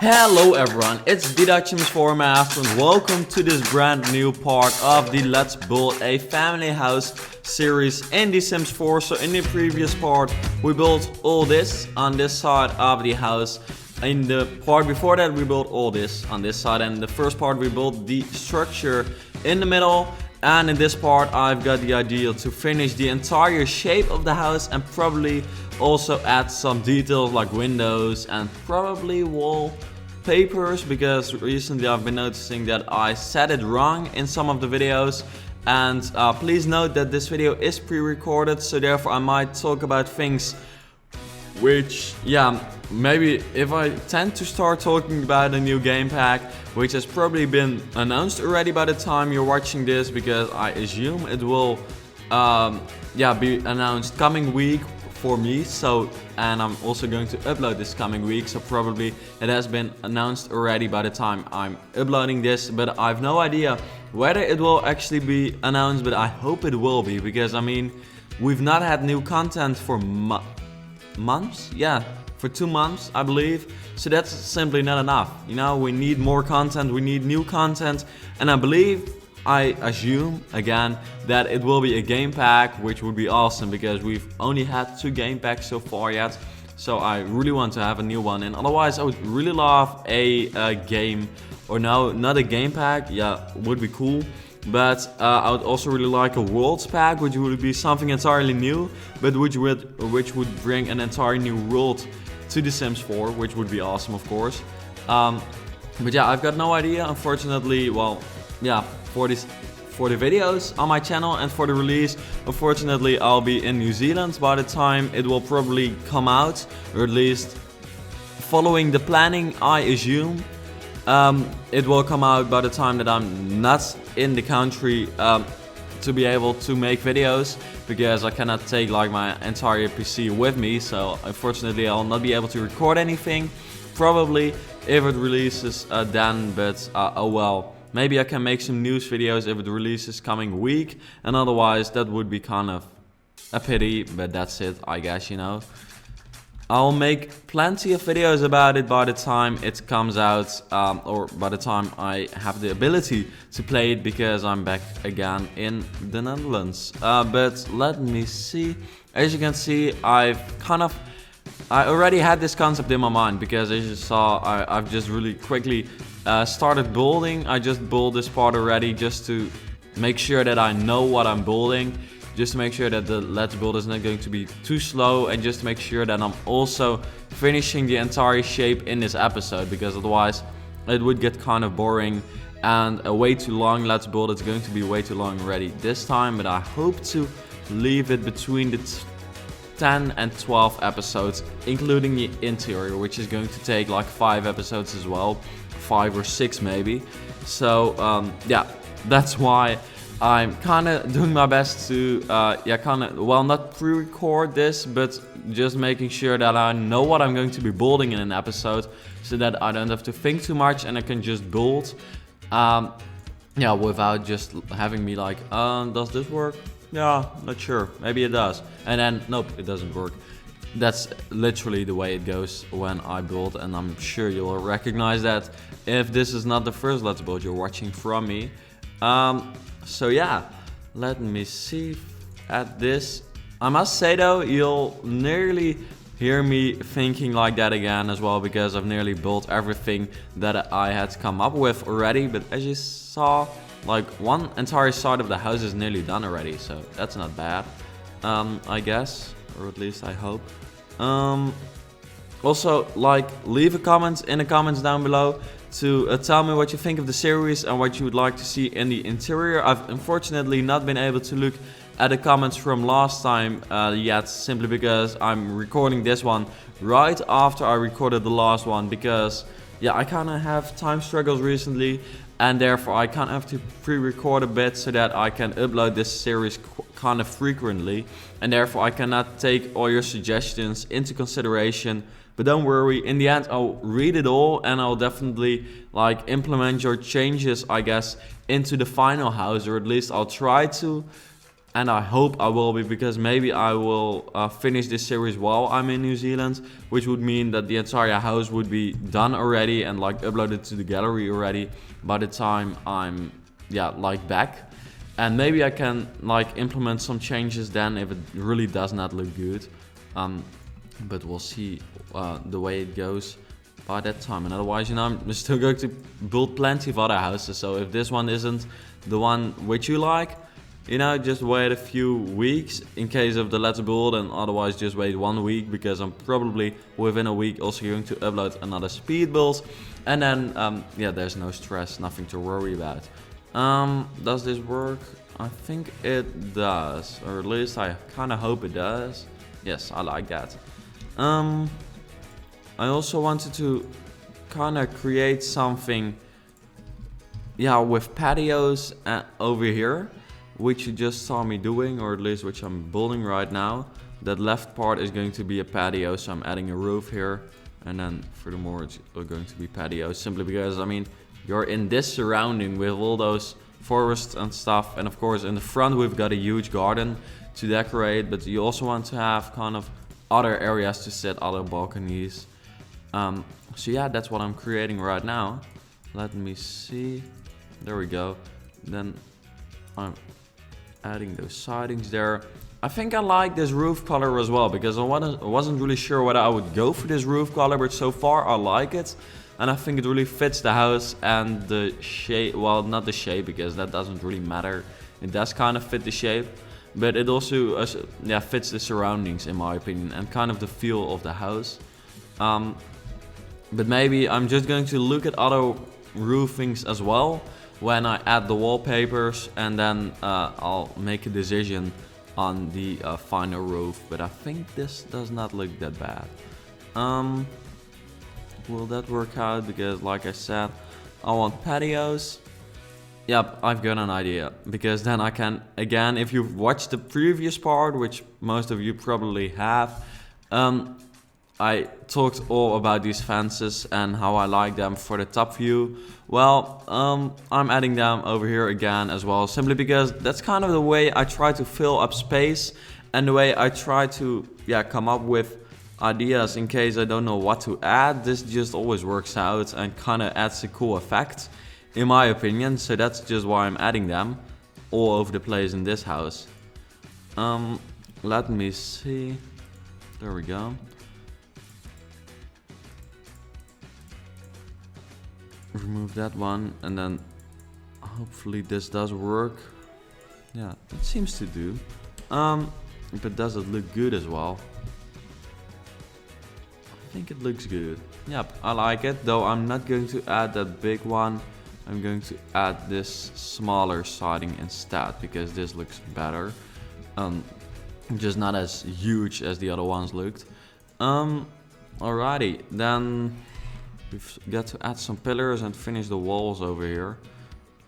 Hello everyone, it's Deductions4Master and welcome to this brand new part of the Let's Build a Family House series in The Sims 4. So in the previous part we built all this on this side of the house. In the part before that we built all this on this side, and the first part we built the structure in the middle. And in this part I've got the idea to finish the entire shape of the house and probably also add some details like windows and probably wallpapers, because recently I've been noticing that I said it wrong in some of the videos. And please note that this video is pre-recorded, so therefore I might talk about things which, maybe if I tend to start talking about a new game pack, which has probably been announced already by the time you're watching this, because I assume it will be announced coming week for me. So, and I'm also going to upload this coming week, so probably it has been announced already by the time I'm uploading this, but I have no idea whether it will actually be announced, but I hope it will be, because I mean, we've not had new content for months, for 2 months I believe, so that's simply not enough. You know, we need more content, we need new content, and I assume again that it will be a game pack, which would be awesome because we've only had 2 game packs so far yet. So I really want to have a new one, and otherwise I would really love a game, or no, not a game pack, would be cool. But I would also really like a worlds pack, which would be something entirely new, but which would bring an entirely new world to The Sims 4, which would be awesome, of course. But yeah, I've got no idea, unfortunately. Well, for the videos on my channel and for the release, unfortunately, I'll be in New Zealand by the time it will probably come out, or at least following the planning, I assume. It will come out by the time that I'm not in the country to be able to make videos, because I cannot take like my entire PC with me, so unfortunately I'll not be able to record anything, probably if it releases then, but oh well. Maybe I can make some news videos if it releases coming week, and otherwise that would be kind of a pity, but that's it, I guess, you know. I'll make plenty of videos about it by the time it comes out, or by the time I have the ability to play it, because I'm back again in the Netherlands. But let me see. As you can see, I already had this concept in my mind, because as you saw, I've just really quickly started building. I just built this part already just to make sure that I know what I'm building. Just to make sure that the Let's Build is not going to be too slow, and just to make sure that I'm also finishing the entire shape in this episode, because otherwise it would get kind of boring and way too long. Let's Build, it's going to be way too long already this time, but I hope to leave it between the 10 and 12 episodes, including the interior, which is going to take like 5 episodes as well, 5 or 6 maybe. So that's why I'm kind of doing my best to, not pre-record this, but just making sure that I know what I'm going to be building in an episode, so that I don't have to think too much and I can just build, without just having me like, does this work? Yeah, not sure, maybe it does. And then, nope, it doesn't work. That's literally the way it goes when I build, and I'm sure you will recognize that if this is not the first Let's Build you're watching from me. So yeah, let me see at this. I must say though, you'll nearly hear me thinking like that again as well, because I've nearly built everything that I had come up with already. But as you saw, like one entire side of the house is nearly done already, so that's not bad, I guess, or at least I hope. Also, like, leave a comment in the comments down below to tell me what you think of the series and what you would like to see in the interior. I've unfortunately not been able to look at the comments from last time yet, simply because I'm recording this one right after I recorded the last one, because I kind of have time struggles recently, and therefore I kind of have to pre-record a bit so that I can upload this series kind of frequently, and therefore I cannot take all your suggestions into consideration. But don't worry, in the end I'll read it all, and I'll definitely like implement your changes, I guess, into the final house, or at least I'll try to. and I hope I will be, because maybe I will finish this series while I'm in New Zealand, which would mean that the entire house would be done already and like uploaded to the gallery already by the time I'm like back. And maybe I can like implement some changes then if it really does not look good. But we'll see the way it goes by that time. And otherwise, I'm still going to build plenty of other houses. So if this one isn't the one which you like, just wait a few weeks in case of the Let's Build, and otherwise just wait 1 week, because I'm probably within a week also going to upload another speed build. And then, there's no stress, nothing to worry about. Does this work? I think it does, or at least I kind of hope it does. Yes, I like that. I also wanted to kind of create something, with patios over here, which you just saw me doing, or at least which I'm building right now. That left part is going to be a patio, so I'm adding a roof here, and then furthermore it's going to be patio, simply because you're in this surrounding with all those forests and stuff, and of course in the front we've got a huge garden to decorate, but you also want to have kind of other areas to sit, other balconies. So that's what I'm creating right now. Let me see. There we go. Then I'm adding those sidings there. I think I like this roof color as well, because I wasn't really sure whether I would go for this roof color, but so far I like it. And I think it really fits the house and the shape. Well, not the shape, because that doesn't really matter. It does kind of fit the shape, but it also fits the surroundings, in my opinion, and kind of the feel of the house. But maybe I'm just going to look at other roofings as well when I add the wallpapers, and then I'll make a decision on the final roof. But I think this does not look that bad. Will that work out? Because like I said, I want patios. Yep, I've got an idea, because then I can, again, if you've watched the previous part, which most of you probably have, I talked all about these fences and how I like them for the top view. Well, I'm adding them over here again as well, simply because that's kind of the way I try to fill up space, and the way I try to come up with ideas in case I don't know what to add. This just always works out and kind of adds a cool effect, in my opinion. So that's just why I'm adding them all over the place in this house. Let me see. There we go. Remove that one, and then hopefully this does work. Yeah, it seems to do. But does it look good as well? I think it looks good. Yep, I like it, though I'm not going to add that big one. I'm going to add this smaller siding instead, because this looks better. Just not as huge as the other ones looked. Alrighty, then we've got to add some pillars and finish the walls over here.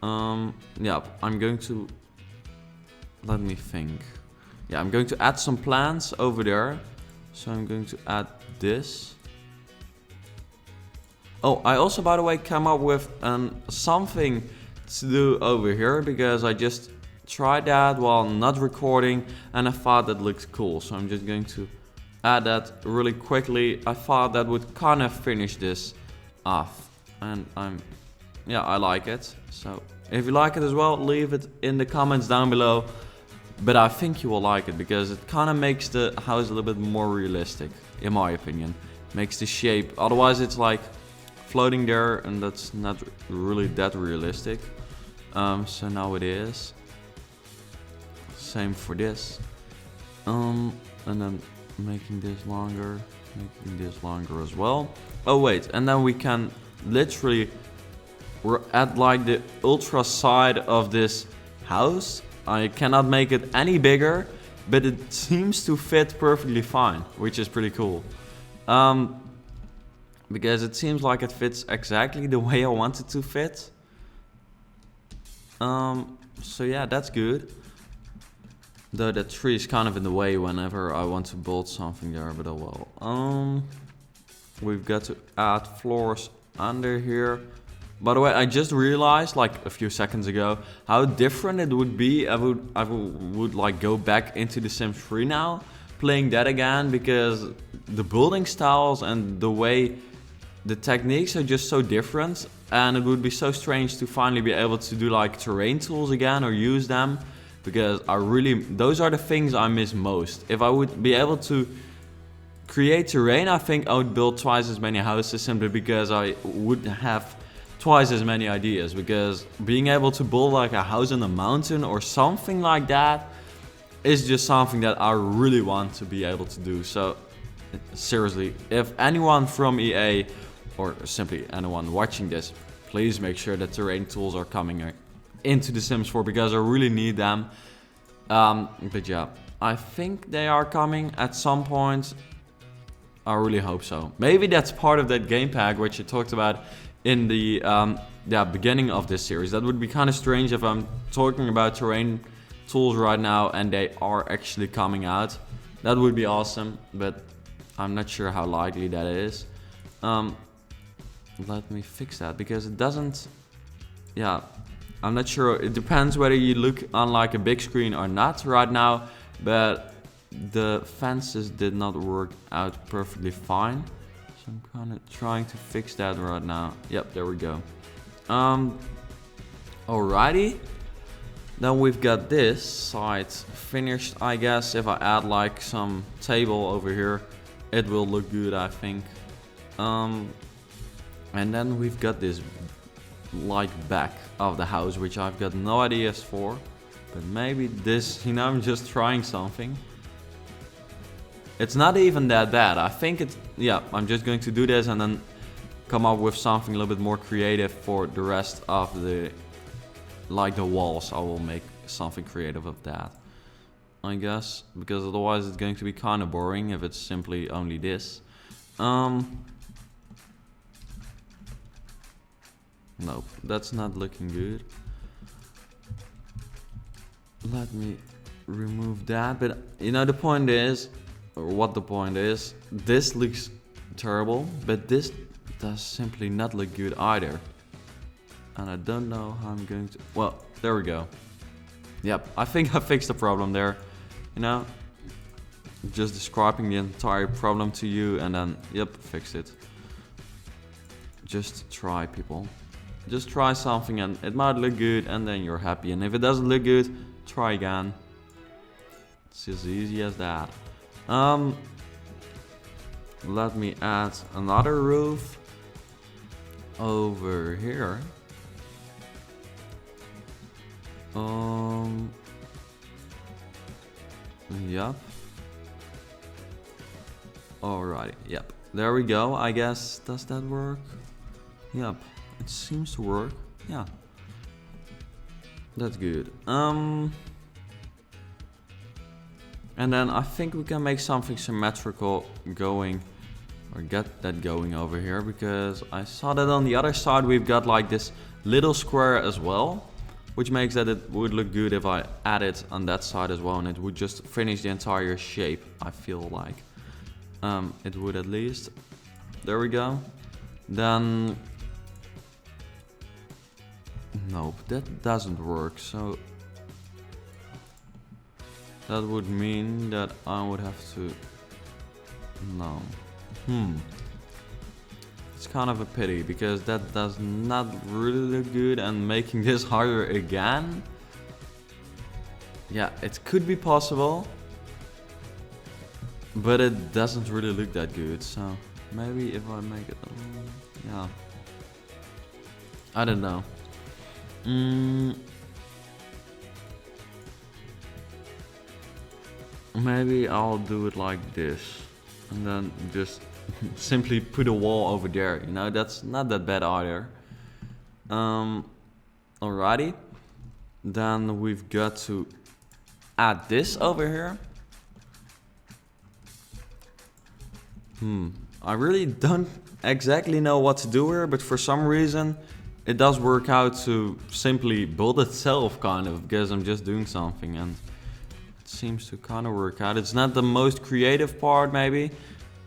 I'm going to, let me think. Yeah, I'm going to add some plants over there. So I'm going to add this. Oh, I also, by the way, came up with something to do over here, because I just tried that while not recording, and I thought that looked cool. So I'm just going to add that really quickly. I thought that would kind of finish this off, and I like it. So if you like it as well, leave it in the comments down below. But I think you will like it, because it kind of makes the house a little bit more realistic, in my opinion. Makes the shape, otherwise it's like floating there, and that's not really that realistic. So now it is. Same for this. And then making this longer as well. Oh wait, and then we can literally, we're at like the ultra side of this house. I cannot make it any bigger, but it seems to fit perfectly fine, which is pretty cool. Because it seems like it fits exactly the way I want it to fit. So yeah, that's good. Though that tree is kind of in the way whenever I want to build something there, but oh well. We've got to add floors under here. By the way, I just realized like a few seconds ago how different it would be. I would like go back into The Sims 3 now, playing that again, because the building styles and the way the techniques are just so different, and it would be so strange to finally be able to do like terrain tools again or use them, because those are the things I miss most. If I would be able to create terrain, I think I would build twice as many houses, simply because I would have twice as many ideas, because being able to build like a house on a mountain or something like that is just something that I really want to be able to do. So seriously, if anyone from EA or simply anyone watching this, please make sure that terrain tools are coming into The Sims 4, because I really need them. But yeah, I think they are coming at some point. I really hope so. Maybe that's part of that game pack which you talked about in the beginning of this series. That would be kind of strange if I'm talking about terrain tools right now and they are actually coming out. That would be awesome, but I'm not sure how likely that is. Let me fix that, because it doesn't... Yeah, I'm not sure. It depends whether you look on like a big screen or not right now, but the fences did not work out perfectly fine. So I'm kind of trying to fix that right now. Yep, there we go. Alrighty. Then we've got this side finished, I guess. If I add like some table over here, it will look good, I think. And then we've got this like back of the house, which I've got no ideas for. But maybe this, I'm just trying something. It's not even that bad. I think it's, yeah, I'm just going to do this and then come up with something a little bit more creative for the rest of the, like the walls. I will make something creative of that, I guess, because otherwise it's going to be kind of boring if it's simply only this. Nope, that's not looking good. Let me remove that, but the point is, or what the point is, this looks terrible, but this does simply not look good either. And I don't know how I'm going to... Well, there we go. Yep, I think I fixed the problem there. Just describing the entire problem to you and then, yep, fixed it. Just try, people. Just try something and it might look good and then you're happy. And if it doesn't look good, try again. It's as easy as that. Let me add another roof over here. Yep. Alrighty, yep. There we go, I guess. Does that work? Yep, it seems to work. Yeah. That's good. And then I think we can make something symmetrical going, or get that going over here, because I saw that on the other side we've got like this little square as well, which makes that it would look good if I add it on that side as well, and it would just finish the entire shape, I feel like. It would at least. There we go. Then... Nope, that doesn't work, so... That would mean that I would have to... No. It's kind of a pity, because that does not really look good, and making this harder again... Yeah, it could be possible. But it doesn't really look that good, so... Maybe if I make it... yeah. I don't know. Maybe I'll do it like this. And then just simply put a wall over there. That's not that bad either. Alrighty. Then we've got to add this over here. I really don't exactly know what to do here, but for some reason it does work out to simply build itself, kind of, because I'm just doing something and it seems to kind of work out. It's not the most creative part maybe,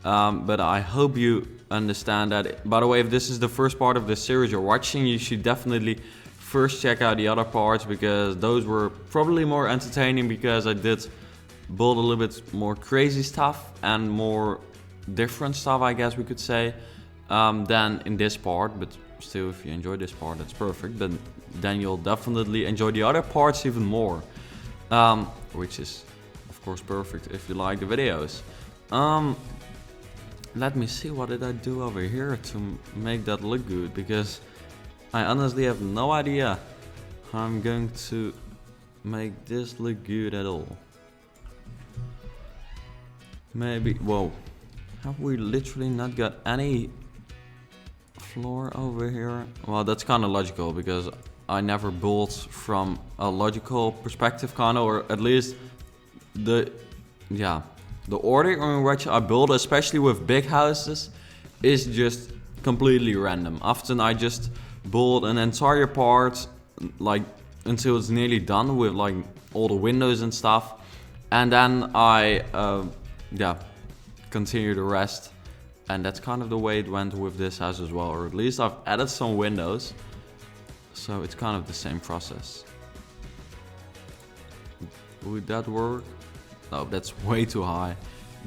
But I hope you understand that. By the way, if this is the first part of the series you're watching, you should definitely first check out the other parts, because those were probably more entertaining, because I did build a little bit more crazy stuff and more different stuff, I guess we could say, than in this part. But still, if you enjoy this part, that's perfect. But then you'll definitely enjoy the other parts even more, which is of course perfect if you like the videos. Let me see, what did I do over here to make that look good, because I honestly have no idea how I'm going to make this look good at all. Maybe, whoa, have we literally not got any floor over here? Well, that's kind of logical, because I never built from a logical perspective, kind of, or at least the order in which I build, especially with big houses, is just completely random. Often I just build an entire part like until it's nearly done with like all the windows and stuff, and then I continue the rest. And that's kind of the way it went with this house as well, or at least I've added some windows, so it's kind of the same process. Would that work? No, that's way too high.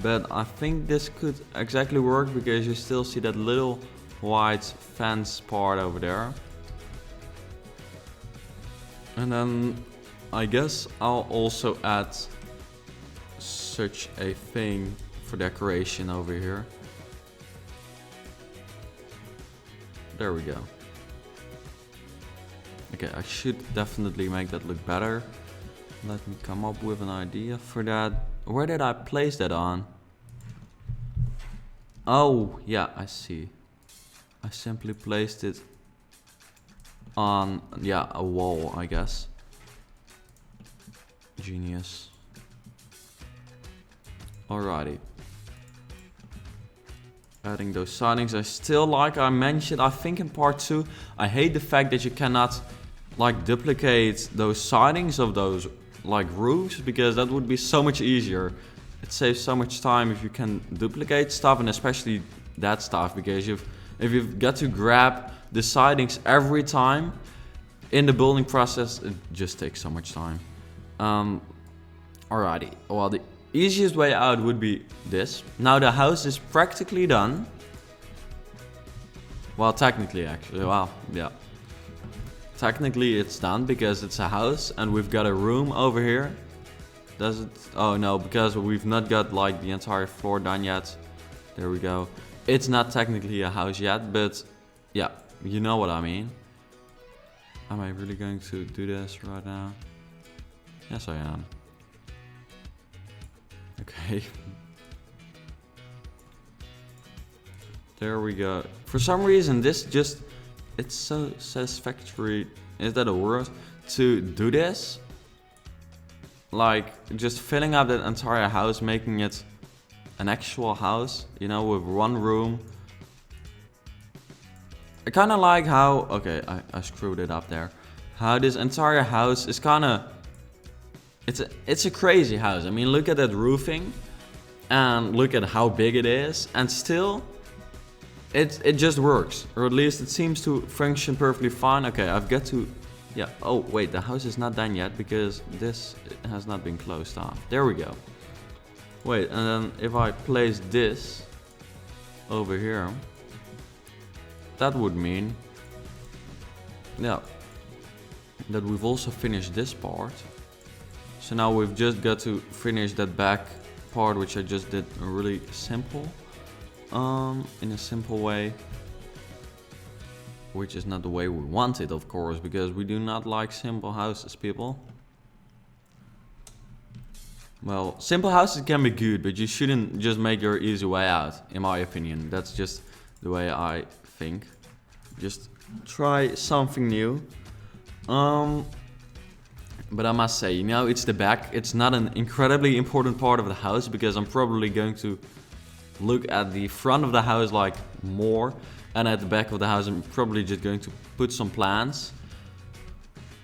But I think this could exactly work, because you still see that little white fence part over there. And then I guess I'll also add such a thing for decoration over here. There we go. Okay, I should definitely make that look better. Let me come up with an idea for that. Where did I place that on? Oh, yeah, I see. I simply placed it on, yeah, a wall, I guess. Genius. Alrighty. Adding those sidings. I still, like I mentioned, I think in part 2, I hate the fact that you cannot like duplicate those sidings of those like roofs, because that would be so much easier. It saves so much time if you can duplicate stuff, and especially that stuff, because if you've got to grab the sidings every time in the building process, it just takes so much time. Alrighty, well, the easiest way out would be this. Now the house is practically done. Well, technically, actually, well, yeah. Technically it's done, because it's a house and we've got a room over here. Does it? Oh no, because we've not got like the entire floor done yet. There we go. It's not technically a house yet, but yeah, you know what I mean. Am I really going to do this right now? Yes, I am. Okay. There we go. For some reason, this just, it's so satisfactory, is that a word, to do this? Like, just filling up that entire house, making it an actual house, you know, with one room. I kind of like how, okay, I screwed it up there. How this entire house is kind of, it's a crazy house. I mean, look at that roofing, and look at how big it is, and still, it just works, or at least it seems to function perfectly fine. Okay, I've got to, yeah. Oh wait, the house is not done yet, because this has not been closed off. There we go. Wait, and then if I place this over here, that would mean, yeah, that we've also finished this part. So now we've just got to finish that back part, which I just did really simple, in a simple way, which is not the way we want it, of course, because we do not like simple houses, people. Well, simple houses can be good, but you shouldn't just make your easy way out, in my opinion. That's just the way I think. Just try something new. But I must say, you know, it's the back. It's not an incredibly important part of the house, because I'm probably going to look at the front of the house like more, and at the back of the house I'm probably just going to put some plants.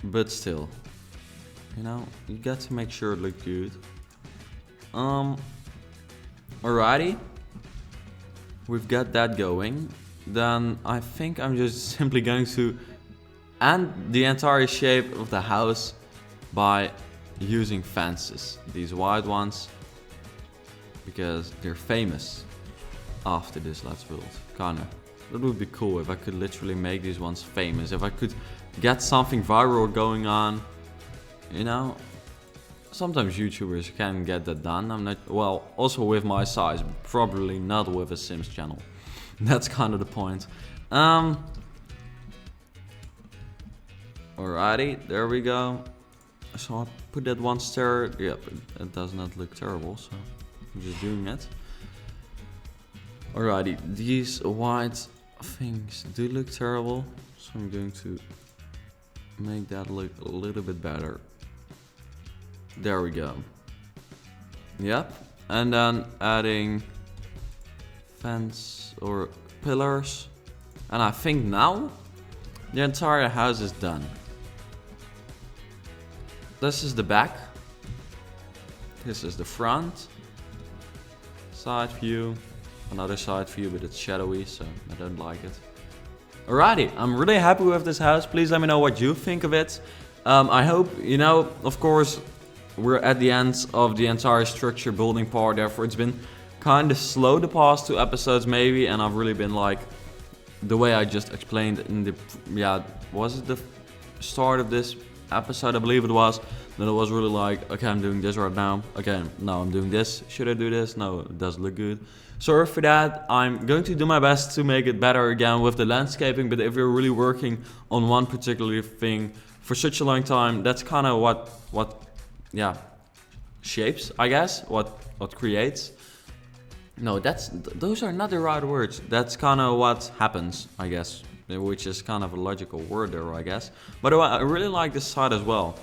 But still, you know, you got to make sure it looks good. Alrighty. we've got that going. Then I think I'm just simply going to end the entire shape of the house by using fences. These wide ones, because they're famous after this Let's Build. Kinda. That would be cool if I could literally make these ones famous. If I could get something viral going on, you know. Sometimes YouTubers can get that done. I'm not, well, also with my size, probably not with a Sims channel. That's kind of the point. Alrighty, there we go. So I put that one stair. Yep, it does not look terrible, so I'm just doing it. Alrighty, these white things do look terrible, so I'm going to make that look a little bit better. There we go. Yep, and then adding fence or pillars, and I think now the entire house is done. This is the back, this is the front, side view, another side view, but it's shadowy, so I don't like it. Alrighty, I'm really happy with this house. Please let me know what you think of it. I hope, you know, of course, we're at the end of the entire structure building part, therefore it's been kind of slow the past 2 episodes maybe, and I've really been like, the way I just explained in the, yeah, was it the start of this episode, I believe it was, then it was really like, okay, I'm doing this right now, okay, no, I'm doing this, should I do this? No, it doesn't look good. Sorry for that. I'm going to do my best to make it better again with the landscaping, but if you're really working on one particular thing for such a long time, that's kind of what yeah, shapes, I guess, what creates. No, those are not the right words. That's kind of what happens, I guess, which is kind of a logical word there, I guess. By the way, I really like this side as well.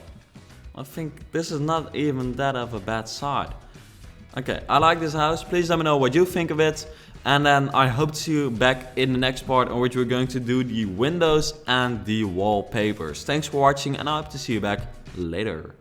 I think this is not even that of a bad side. Okay, I like this house. Please let me know what you think of it. And then I hope to see you back in the next part in which we're going to do the windows and the wallpapers. Thanks for watching, and I hope to see you back later.